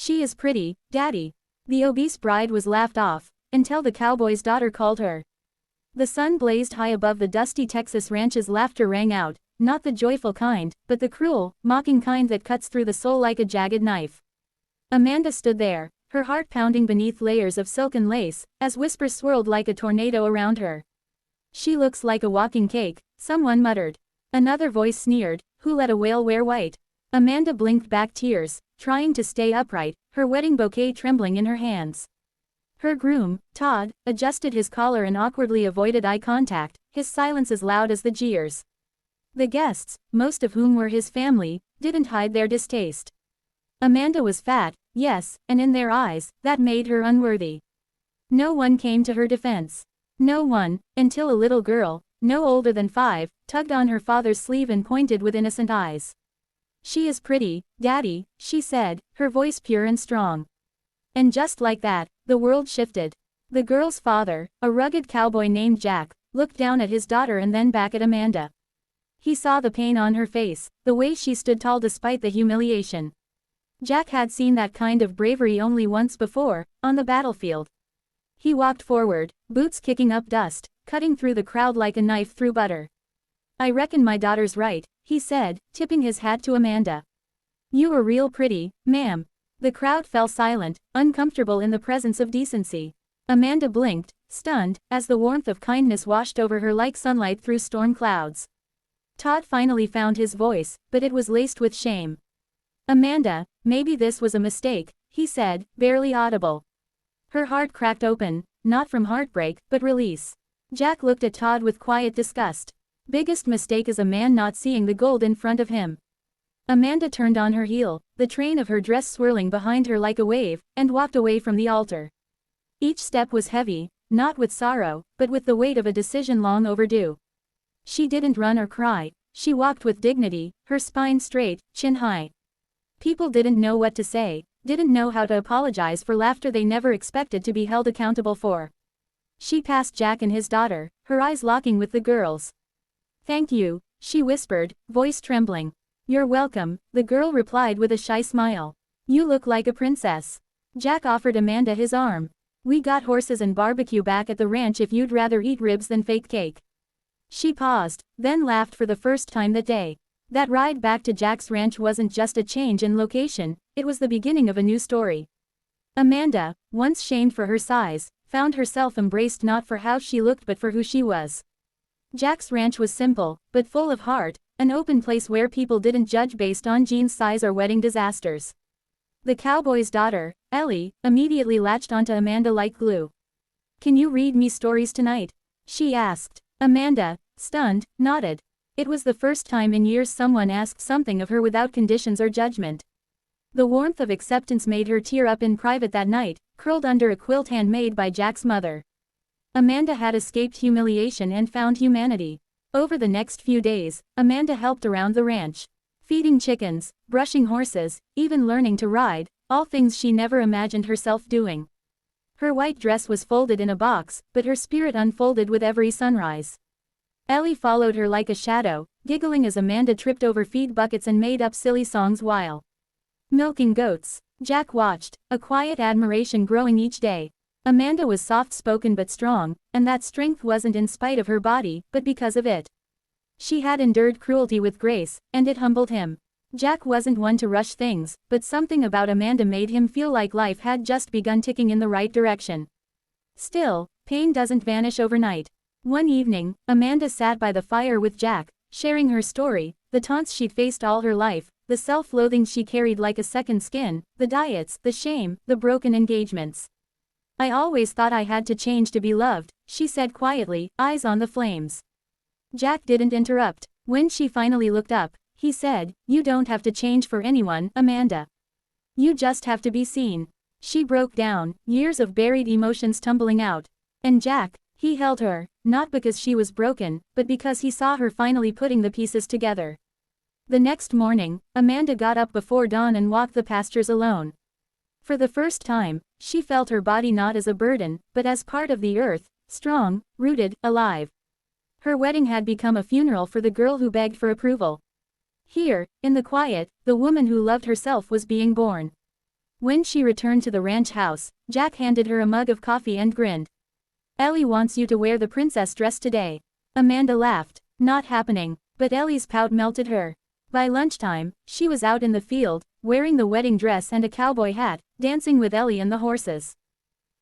She is pretty, Daddy. The obese bride was laughed off, until the cowboy's daughter called her. The sun blazed high above the dusty Texas ranch's laughter rang out, not the joyful kind, but the cruel, mocking kind that cuts through the soul like a jagged knife. Amanda stood there, her heart pounding beneath layers of silken lace, as whispers swirled like a tornado around her. She looks like a walking cake, someone muttered. Another voice sneered, who let a whale wear white? Amanda blinked back tears, trying to stay upright, her wedding bouquet trembling in her hands. Her groom, Todd, adjusted his collar and awkwardly avoided eye contact, his silence as loud as the jeers. The guests, most of whom were his family, didn't hide their distaste. Amanda was fat, yes, and in their eyes, that made her unworthy. No one came to her defense. No one, until a little girl, no older than 5, tugged on her father's sleeve and pointed with innocent eyes. She is pretty, Daddy, she said, her voice pure and strong. And just like that, the world shifted. The girl's father, a rugged cowboy named Jack, looked down at his daughter and then back at Amanda. He saw the pain on her face, the way she stood tall despite the humiliation. Jack had seen that kind of bravery only once before, on the battlefield. He walked forward, boots kicking up dust, cutting through the crowd like a knife through butter. I reckon my daughter's right, he said, tipping his hat to Amanda. You are real pretty, ma'am. The crowd fell silent, uncomfortable in the presence of decency. Amanda blinked, stunned, as the warmth of kindness washed over her like sunlight through storm clouds. Todd finally found his voice, but it was laced with shame. Amanda, maybe this was a mistake, he said, barely audible. Her heart cracked open, not from heartbreak, but release. Jack looked at Todd with quiet disgust. Biggest mistake is a man not seeing the gold in front of him. Amanda turned on her heel, the train of her dress swirling behind her like a wave, and walked away from the altar. Each step was heavy, not with sorrow, but with the weight of a decision long overdue. She didn't run or cry, she walked with dignity, her spine straight, chin high. People didn't know what to say, didn't know how to apologize for laughter they never expected to be held accountable for. She passed Jack and his daughter, her eyes locking with the girls. Thank you, she whispered, voice trembling. You're welcome, the girl replied with a shy smile. You look like a princess. Jack offered Amanda his arm. We got horses and barbecue back at the ranch if you'd rather eat ribs than fake cake. She paused, then laughed for the first time that day. That ride back to Jack's ranch wasn't just a change in location, it was the beginning of a new story. Amanda, once shamed for her size, found herself embraced not for how she looked but for who she was. Jack's ranch was simple, but full of heart, an open place where people didn't judge based on jeans size or wedding disasters. The cowboy's daughter, Ellie, immediately latched onto Amanda like glue. Can you read me stories tonight? She asked. Amanda, stunned, nodded. It was the first time in years someone asked something of her without conditions or judgment. The warmth of acceptance made her tear up in private that night, curled under a quilt handmade by Jack's mother. Amanda had escaped humiliation and found humanity. Over the next few days, Amanda helped around the ranch. Feeding chickens, brushing horses, even learning to ride, all things she never imagined herself doing. Her white dress was folded in a box, but her spirit unfolded with every sunrise. Ellie followed her like a shadow, giggling as Amanda tripped over feed buckets and made up silly songs while milking goats. Jack watched, a quiet admiration growing each day. Amanda was soft-spoken but strong, and that strength wasn't in spite of her body, but because of it. She had endured cruelty with grace, and it humbled him. Jack wasn't one to rush things, but something about Amanda made him feel like life had just begun ticking in the right direction. Still, pain doesn't vanish overnight. One evening, Amanda sat by the fire with Jack, sharing her story, the taunts she'd faced all her life, the self-loathing she carried like a second skin, the diets, the shame, the broken engagements. I always thought I had to change to be loved, she said quietly, eyes on the flames. Jack didn't interrupt. When she finally looked up, he said, You don't have to change for anyone, Amanda. You just have to be seen. She broke down, years of buried emotions tumbling out. And Jack, he held her, not because she was broken, but because he saw her finally putting the pieces together. The next morning, Amanda got up before dawn and walked the pastures alone. For the first time, she felt her body not as a burden, but as part of the earth, strong, rooted, alive. Her wedding had become a funeral for the girl who begged for approval. Here, in the quiet, the woman who loved herself was being born. When she returned to the ranch house, Jack handed her a mug of coffee and grinned. Ellie wants you to wear the princess dress today. Amanda laughed. Not happening, but Ellie's pout melted her. By lunchtime, she was out in the field, wearing the wedding dress and a cowboy hat, dancing with Ellie and the horses.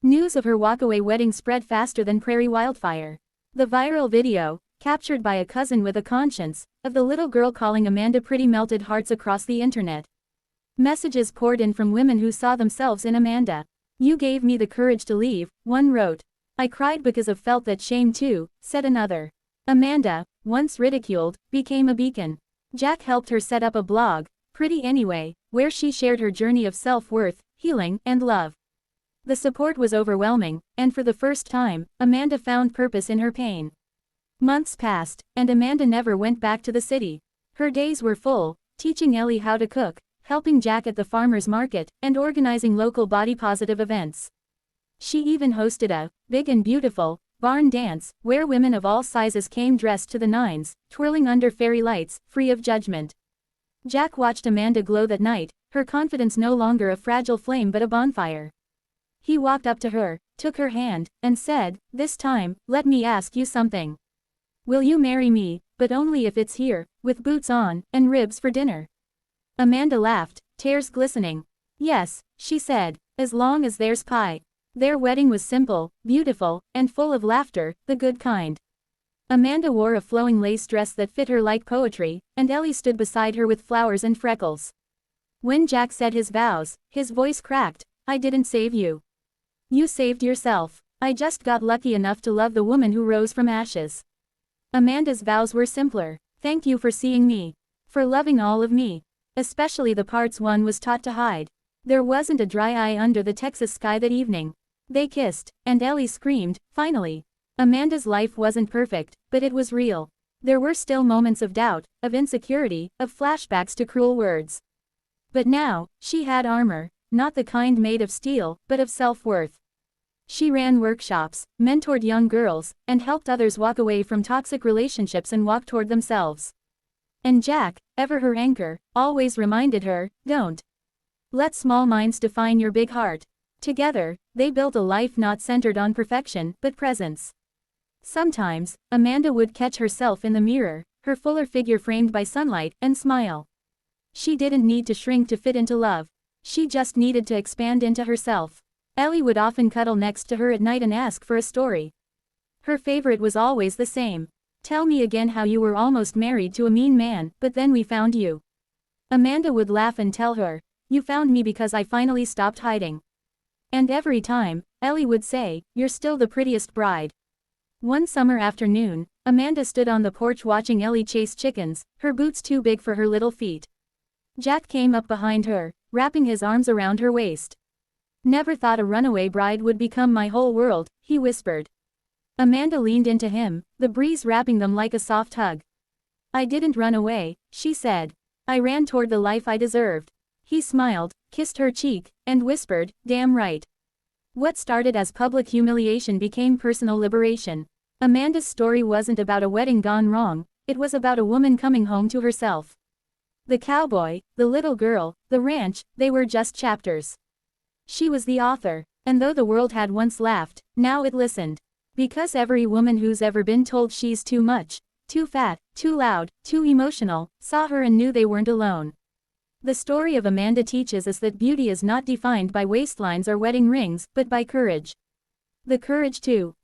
News of her walkaway wedding spread faster than prairie wildfire. The viral video, captured by a cousin with a conscience, of the little girl calling Amanda pretty melted hearts across the internet. Messages poured in from women who saw themselves in Amanda. You gave me the courage to leave, one wrote. I cried because of felt that shame too, said another. Amanda, once ridiculed, became a beacon. Jack helped her set up a blog, Pretty Anyway, where she shared her journey of self-worth, healing, and love. The support was overwhelming, and for the first time, Amanda found purpose in her pain. Months passed, and Amanda never went back to the city. Her days were full, teaching Ellie how to cook, helping Jack at the farmer's market, and organizing local body-positive events. She even hosted a big and beautiful barn dance, where women of all sizes came dressed to the nines, twirling under fairy lights, free of judgment. Jack watched Amanda glow that night, her confidence no longer a fragile flame but a bonfire. He walked up to her, took her hand, and said, "This time, let me ask you something. Will you marry me, but only if it's here, with boots on, and ribs for dinner?" Amanda laughed, tears glistening. "Yes," she said, "as long as there's pie." Their wedding was simple, beautiful, and full of laughter, the good kind. Amanda wore a flowing lace dress that fit her like poetry, and Ellie stood beside her with flowers and freckles. When Jack said his vows, his voice cracked. "I didn't save you. You saved yourself. I just got lucky enough to love the woman who rose from ashes." Amanda's vows were simpler. "Thank you for seeing me. For loving all of me. Especially the parts one was taught to hide." There wasn't a dry eye under the Texas sky that evening. They kissed, and Ellie screamed, finally. Amanda's life wasn't perfect, but it was real. There were still moments of doubt, of insecurity, of flashbacks to cruel words. But now, she had armor, not the kind made of steel, but of self-worth. She ran workshops, mentored young girls, and helped others walk away from toxic relationships and walk toward themselves. And Jack, ever her anchor, always reminded her, "Don't let small minds define your big heart." Together, they built a life not centered on perfection, but presence. Sometimes, Amanda would catch herself in the mirror, her fuller figure framed by sunlight, and smile. She didn't need to shrink to fit into love. She just needed to expand into herself. Ellie would often cuddle next to her at night and ask for a story. Her favorite was always the same. "Tell me again how you were almost married to a mean man, but then we found you." Amanda would laugh and tell her, "You found me because I finally stopped hiding." And every time, Ellie would say, "You're still the prettiest bride." One summer afternoon, Amanda stood on the porch watching Ellie chase chickens, her boots too big for her little feet. Jack came up behind her, wrapping his arms around her waist. "Never thought a runaway bride would become my whole world," he whispered. Amanda leaned into him, the breeze wrapping them like a soft hug. "I didn't run away," she said. "I ran toward the life I deserved." He smiled, kissed her cheek, and whispered, "Damn right." What started as public humiliation became personal liberation. Amanda's story wasn't about a wedding gone wrong, it was about a woman coming home to herself. The cowboy, the little girl, the ranch, they were just chapters. She was the author, and though the world had once laughed, now it listened. Because every woman who's ever been told she's too much, too fat, too loud, too emotional, saw her and knew they weren't alone. The story of Amanda teaches us that beauty is not defined by waistlines or wedding rings, but by courage. The courage to